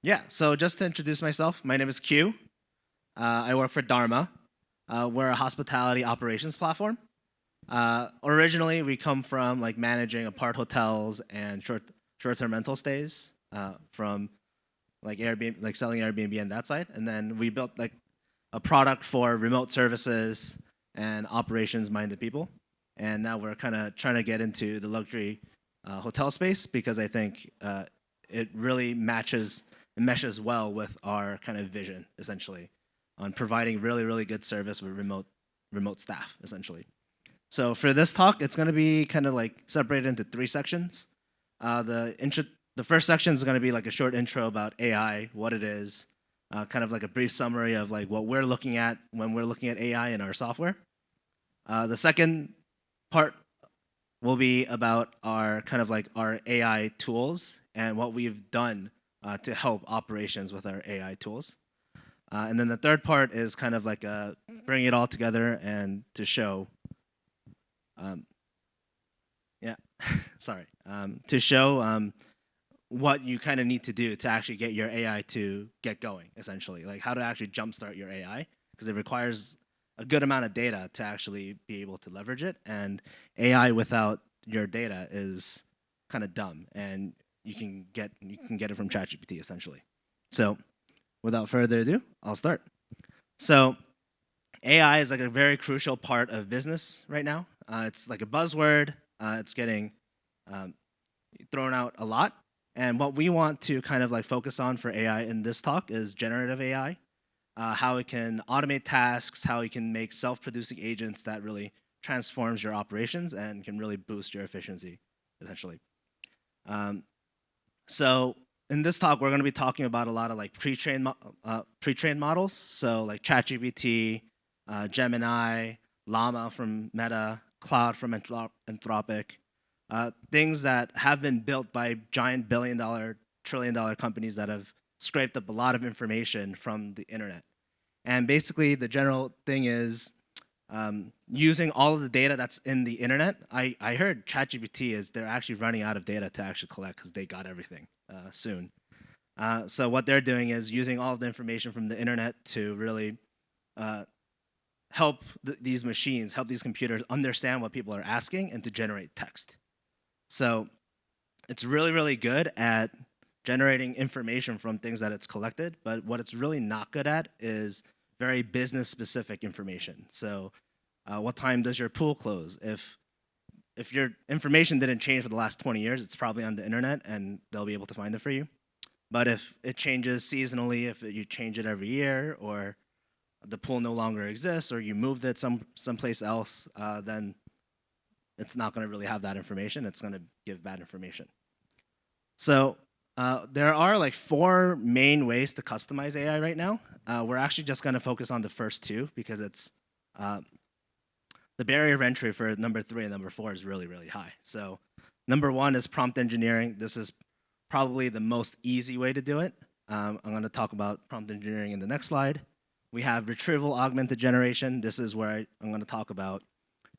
Yeah, so just to introduce myself, my name is Q. I work for Dharma. We're a hospitality operations platform. Originally, we come from like managing apart hotels and short-term rental stays from like Airbnb, like selling Airbnb and that side. And then we built like a product for remote services and operations-minded people. And now we're kind of trying to get into the luxury hotel space because I think it really meshes well with our kind of vision, essentially, on providing really, really good service with remote staff, essentially. So for this talk, it's going to be kind of like separated into three sections. The first section is going to be like a short intro about AI, what it is, kind of like a brief summary of like what we're looking at when we're looking at AI in our software. The second part will be about our kind of like our AI tools and what we've done to help operations with our AI tools. And then the third part is kind of like bring it all together and to show, yeah, sorry, to show what you kind of need to do to actually get your AI to get going, essentially, like how to actually jumpstart your AI, because it requires a good amount of data to actually be able to leverage it. And AI without your data is kind of dumb, and you can get it from ChatGPT, essentially. So without further ado, I'll start. So AI is like a very crucial part of business right now. It's like a buzzword. It's getting thrown out a lot. And what we want to kind of like focus on for AI in this talk is generative AI, how it can automate tasks, how it can make self-producing agents that really transforms your operations and can really boost your efficiency, essentially. So in this talk, we're going to be talking about a lot of like pre-trained models. So like ChatGPT, Gemini, Llama from Meta, Cloud from Anthropic, things that have been built by giant billion-dollar, trillion-dollar companies that have scraped up a lot of information from the internet. And basically, the general thing is using all of the data that's in the internet. I heard ChatGPT is they're actually running out of data to actually collect because they got everything soon. So what they're doing is using all of the information from the internet to really help these machines, help these computers understand what people are asking and to generate text. So it's really, really good at generating information from things that it's collected, but what it's really not good at is very business-specific information. So what time does your pool close? If your information didn't change for the last 20 years, it's probably on the internet and they'll be able to find it for you. But if it changes seasonally, if you change it every year, or the pool no longer exists, or you moved it someplace else, then it's not going to really have that information. It's going to give bad information. So there are like 4 main ways to customize AI right now. We're actually just going to focus on the first 2 because it's the barrier of entry for number 3 and number 4 is really, really high. So number 1 is prompt engineering. This is probably the most easy way to do it. I'm going to talk about prompt engineering in the next slide. We have retrieval augmented generation. This is where I'm going to talk about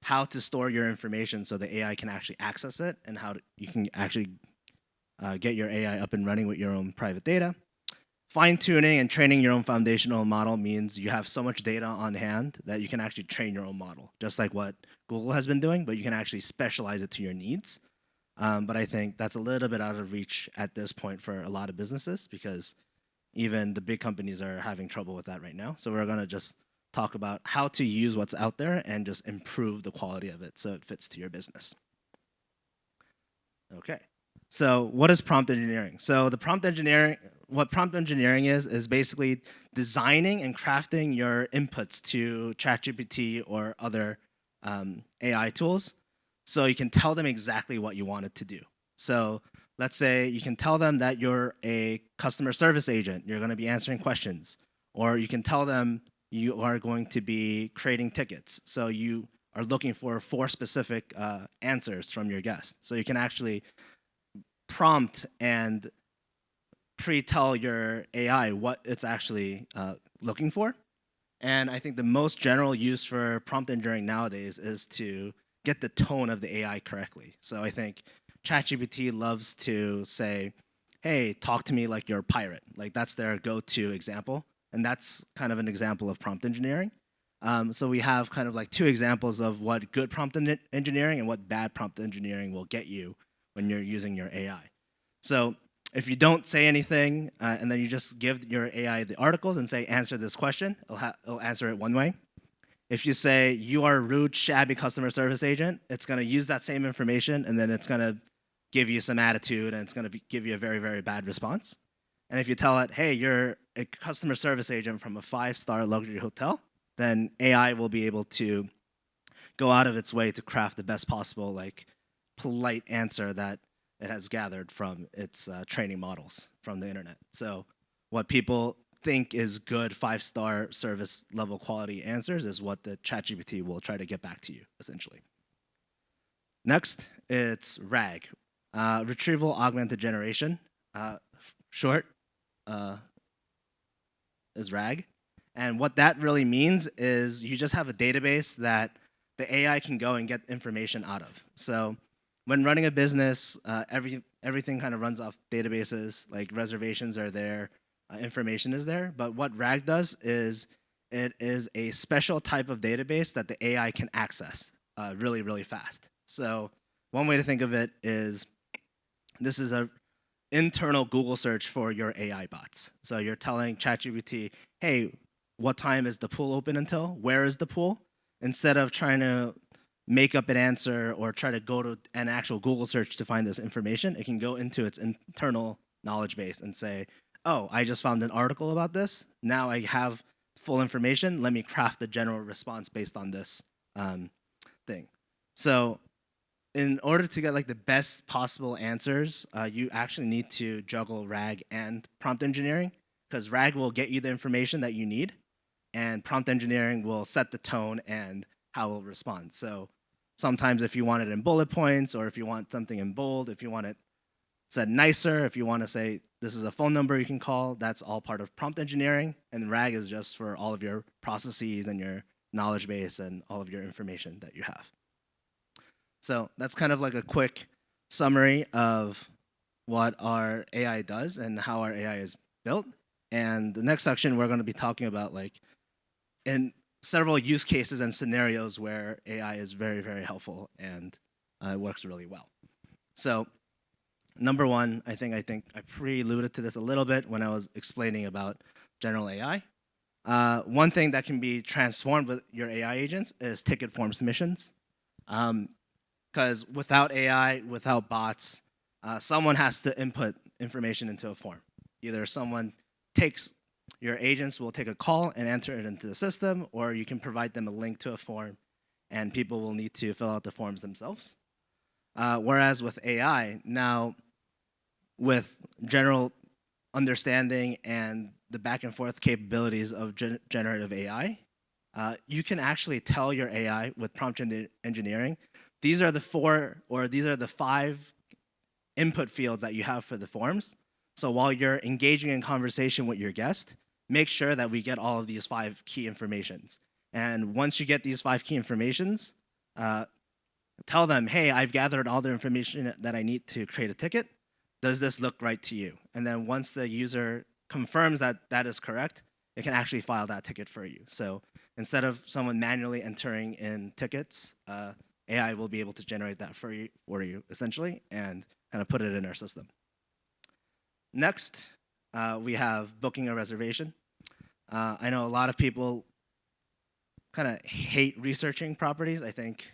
how to store your information so the AI can actually access it and how you can actually get your AI up and running with your own private data. Fine-tuning and training your own foundational model means you have so much data on hand that you can actually train your own model, just like what Google has been doing, but you can actually specialize it to your needs. But I think that's a little bit out of reach at this point for a lot of businesses because even the big companies are having trouble with that right now. So we're going to just talk about how to use what's out there and just improve the quality of it so it fits to your business. Okay. So what is prompt engineering? So what prompt engineering is basically designing and crafting your inputs to ChatGPT or other AI tools so you can tell them exactly what you want it to do. So let's say you can tell them that you're a customer service agent, you're going to be answering questions, or you can tell them you are going to be creating tickets. So you are looking for 4 specific answers from your guest. So you can actually prompt and pre-tell your AI what it's actually looking for. And I think the most general use for prompt engineering nowadays is to get the tone of the AI correctly. So I think ChatGPT loves to say, hey, talk to me like you're a pirate. Like that's their go-to example. And that's kind of an example of prompt engineering. So we have kind of like two examples of what good prompt engineering and what bad prompt engineering will get you when you're using your AI. So if you don't say anything and then you just give your AI the articles and say, answer this question, it'll answer it one way. If you say, you are a rude, shabby customer service agent, it's going to use that same information and then it's going to give you some attitude and it's going to give you a very, very bad response. And if you tell it, hey, you're a customer service agent from a 5-star luxury hotel, then AI will be able to go out of its way to craft the best possible, like, polite answer that it has gathered from its training models from the internet. So what people think is good 5-star service level quality answers is what the ChatGPT will try to get back to you, essentially. Next, it's RAG, Retrieval Augmented Generation. Short is RAG. And what that really means is you just have a database that the AI can go and get information out of. So when running a business, everything kind of runs off databases, like reservations are there, information is there. But what RAG does is it is a special type of database that the AI can access really, really fast. So one way to think of it is this is an internal Google search for your AI bots. So you're telling ChatGPT, hey, what time is the pool open until? Where is the pool? Instead of trying to make up an answer or try to go to an actual Google search to find this information, it can go into its internal knowledge base and say, oh, I just found an article about this. Now I have full information. Let me craft a general response based on this thing. So in order to get like the best possible answers, you actually need to juggle RAG and prompt engineering, because RAG will get you the information that you need, and prompt engineering will set the tone and how it will respond. So sometimes if you want it in bullet points, or if you want something in bold, if you want it said nicer, if you want to say this is a phone number you can call, that's all part of prompt engineering. And RAG is just for all of your processes and your knowledge base and all of your information that you have. So that's kind of like a quick summary of what our AI does and how our AI is built. And the next section, we're going to be talking about like in several use cases and scenarios where AI is very, very helpful and it works really well. So number one, I think I pre-alluded to this a little bit when I was explaining about general AI. One thing that can be transformed with your AI agents is ticket form submissions. Because without AI, without bots, someone has to input information into a form. Either someone your agents will take a call and enter it into the system, or you can provide them a link to a form and people will need to fill out the forms themselves. Whereas with AI, now with general understanding and the back and forth capabilities of generative AI, you can actually tell your AI with prompt engineering, these are the 5 input fields that you have for the forms. So while you're engaging in conversation with your guest, make sure that we get all of these 5 key informations. And once you get these 5 key informations, tell them, hey, I've gathered all the information that I need to create a ticket. Does this look right to you? And then once the user confirms that that is correct, it can actually file that ticket for you. So instead of someone manually entering in tickets, AI will be able to generate that for you essentially, and kind of put it in our system. Next, we have booking a reservation. I know a lot of people kind of hate researching properties. I think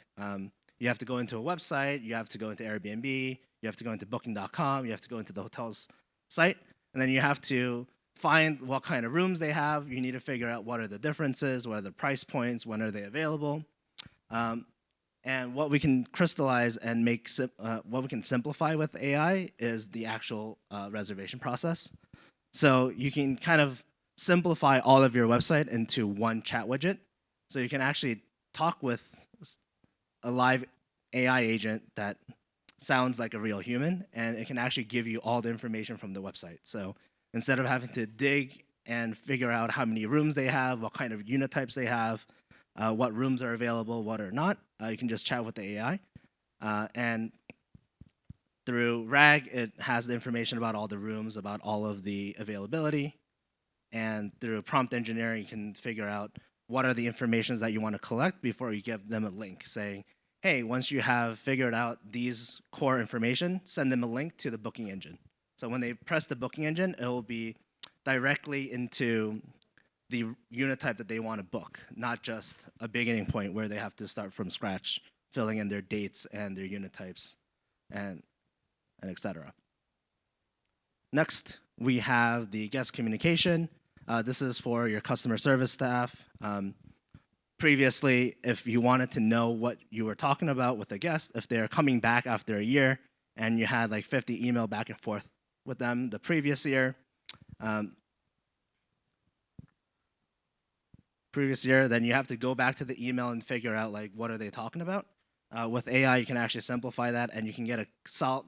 you have to go into a website, you have to go into Airbnb, you have to go into booking.com, you have to go into the hotel's site, and then you have to find what kind of rooms they have. You need to figure out what are the differences, what are the price points, when are they available. And what we can crystallize and what we can simplify with AI is the actual reservation process. So you can kind of simplify all of your website into one chat widget. So you can actually talk with a live AI agent that sounds like a real human, and it can actually give you all the information from the website. So instead of having to dig and figure out how many rooms they have, what kind of unit types they have, what rooms are available, what are not, you can just chat with the AI. And Through RAG, it has the information about all the rooms, about all of the availability. And through prompt engineering, you can figure out what are the informations that you want to collect before you give them a link saying, hey, once you have figured out these core information, send them a link to the booking engine. So when they press the booking engine, it will be directly into the unit type that they want to book, not just a beginning point where they have to start from scratch, filling in their dates and their unit types and etc. Next, we have the guest communication. This is for your customer service staff. Previously, if you wanted to know what you were talking about with a guest, if they're coming back after a year and you had like 50 email back and forth with them the previous year, then you have to go back to the email and figure out like what are they talking about. With AI, you can actually simplify that, and you can get a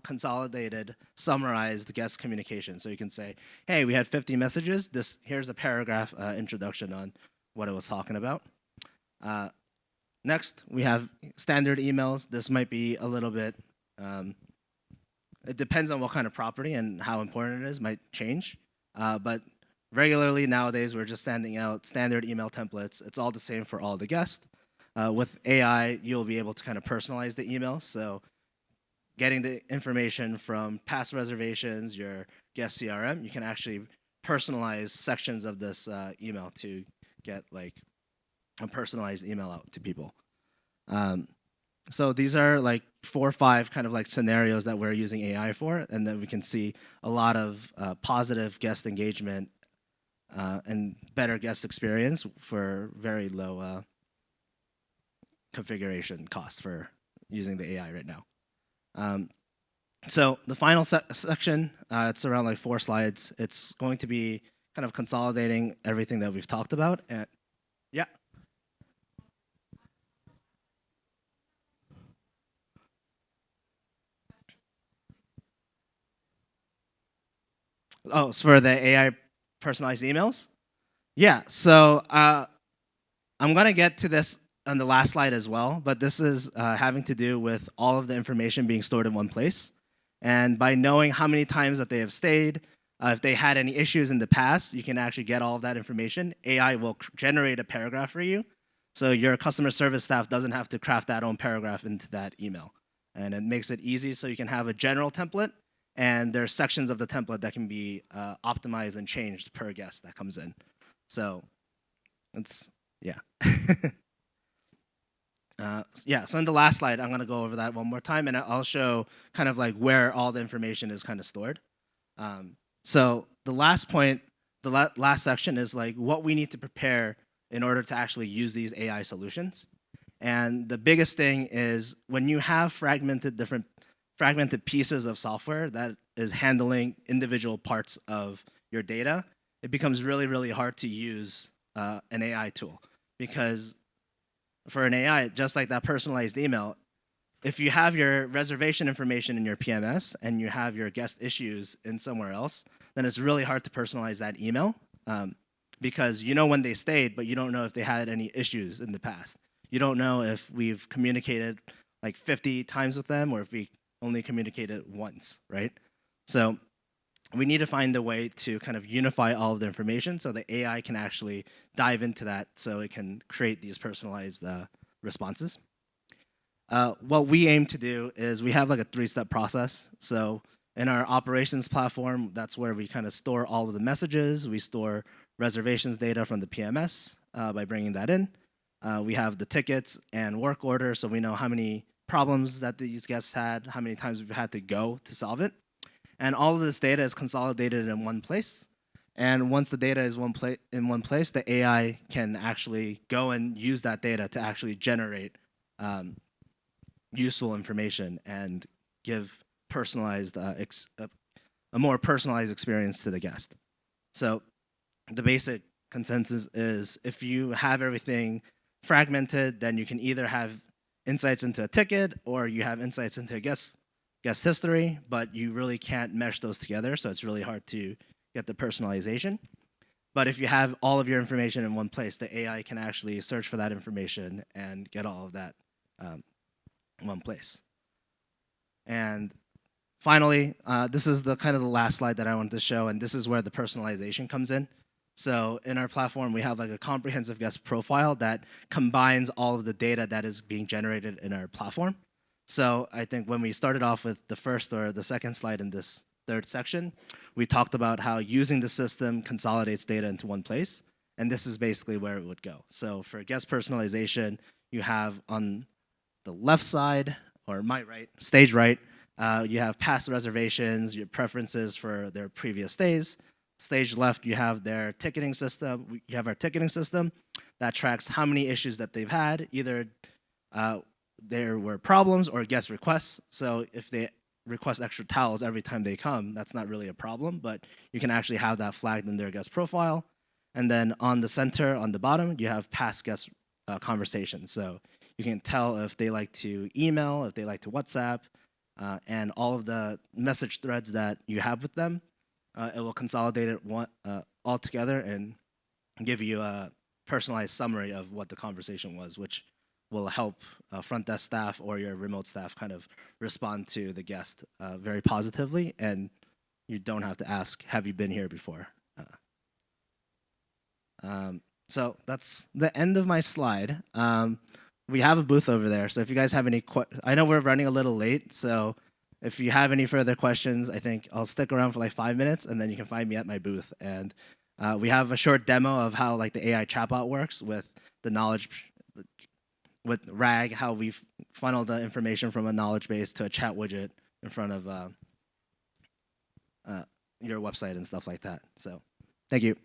consolidated, summarized guest communication. So you can say, hey, we had 50 messages. Here's a paragraph introduction on what it was talking about. Next, we have standard emails. This might be a little bit, it depends on what kind of property and how important it is, might change. But regularly nowadays, we're just sending out standard email templates. It's all the same for all the guests. With AI, you'll be able to kind of personalize the email. So getting the information from past reservations, your guest CRM, you can actually personalize sections of this email to get like a personalized email out to people. So these are like 4 or 5 kind of like scenarios that we're using AI for, and then we can see a lot of positive guest engagement and better guest experience for very low configuration costs for using the AI right now. So the final section, it's around like 4 slides. It's going to be kind of consolidating everything that we've talked about. And yeah. Oh, it's for the AI personalized emails? Yeah, so I'm gonna get to this on the last slide as well, but this is having to do with all of the information being stored in one place. And by knowing how many times that they have stayed, if they had any issues in the past, you can actually get all of that information. AI will generate a paragraph for you, so your customer service staff doesn't have to craft that own paragraph into that email. And it makes it easy so you can have a general template, and there's sections of the template that can be optimized and changed per guest that comes in. So it's, yeah. Yeah, so in the last slide, I'm gonna go over that one more time, and I'll show kind of like where all the information is kind of stored. So the last point, the last section is like what we need to prepare in order to actually use these AI solutions. And the biggest thing is when you have fragmented pieces of software that is handling individual parts of your data, it becomes really, really hard to use an AI tool, because for an AI, just like that personalized email, if you have your reservation information in your PMS and you have your guest issues in somewhere else, then it's really hard to personalize that email because you know when they stayed, but you don't know if they had any issues in the past. You don't know if we've communicated like 50 times with them or if we only communicated once, right? So we need to find a way to kind of unify all of the information so the AI can actually dive into that so it can create these personalized responses. What we aim to do is we have like a 3-step process. So in our operations platform, that's where we kind of store all of the messages. We store reservations data from the PMS by bringing that in. We have the tickets and work orders, so we know how many problems that these guests had, how many times we've had to go to solve it. And all of this data is consolidated in one place. And once the data is in one place, the AI can actually go and use that data to actually generate useful information and give personalized, a more personalized experience to the guest. So the basic consensus is if you have everything fragmented, then you can either have insights into a ticket or you have insights into a guest history, but you really can't mesh those together, so it's really hard to get the personalization. But if you have all of your information in one place, the AI can actually search for that information and get all of that in one place. And finally, this is the kind of the last slide that I wanted to show, and this is where the personalization comes in. So in our platform, we have like a comprehensive guest profile that combines all of the data that is being generated in our platform. So I think when we started off with the first or the second slide in this third section, we talked about how using the system consolidates data into one place. And this is basically where it would go. So for guest personalization, you have on the left side, or my right, stage right, you have past reservations, your preferences for their previous stays. Stage left, you have their ticketing system. You have our ticketing system that tracks how many issues that they've had. Either there were problems or guest requests. So if they request extra towels every time they come, that's not really a problem, but you can actually have that flagged in their guest profile. And then on the center, on the bottom, you have past guest conversations. So you can tell if they like to email, if they like to WhatsApp, and all of the message threads that you have with them. It will consolidate it all together and give you a personalized summary of what the conversation was, which will help front desk staff or your remote staff kind of respond to the guest very positively, and you don't have to ask, have you been here before? So that's the end of my slide. We have a booth over there, so if you guys have any I know we're running a little late, so if you have any further questions, I think I'll stick around for like 5 minutes, and then you can find me at my booth. And we have a short demo of how like the AI chatbot works with the knowledge, with RAG, how we've funneled the information from a knowledge base to a chat widget in front of your website and stuff like that. So thank you.